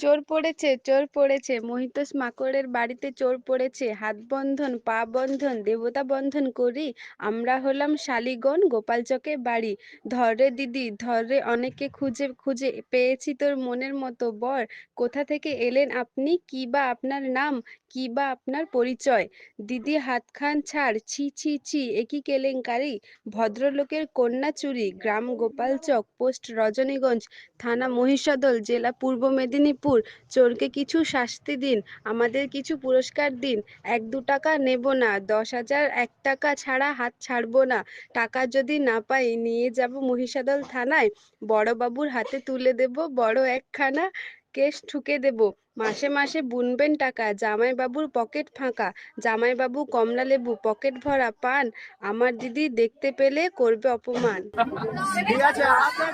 চোর পড়েছে, মহিতোষ মাকড়ের বাড়িতে চোর পড়েছে। হাত বন্ধন পা বন্ধন দেবতা বন্ধন করি, আমরা হলাম শালিগণ গোপালচকে বাড়ি। ধর রে দিদি ধর রে, অনেকে খুঁজে খুঁজে পেয়েছি তোর মনের মতো বর। কোথা থেকে এলেন আপনি, কি বা আপনার নাম, কি বা আপনার পরিচয়? দিদি হাতখান ছাড়, ছি ছি ছি, এ কি কেলেঙ্কারি! ভদ্রলোকের কন্যা চুরি, গ্রাম গোপালচক, পোস্ট রজনীগঞ্জ, থানা মহিষাদল, জেলা পূর্ব মেদিনীপুর। চোরকে কিছু শাস্তি দিন, আমাদের কিছু পুরস্কার দিন। 1-2 টাকা নেব না, 10,000 1 টাকা ছাড়া হাত ছাড়বো না। টাকা যদি না পাই নিয়ে যাব মহিষাদল থানায়, বড়বাবুর হাতে তুলে দেব বড় একখানা কেস ঠুকে দেব। মাসে মাসে বুনবেন টাকা, জামাইবাবুর পকেট ফাঁকা। জামাইবাবু কমলা লেবু পকেট ভরা পান, আমার দিদি দেখতে পেলে করবে অপমান। ঠিক আছে, আপনার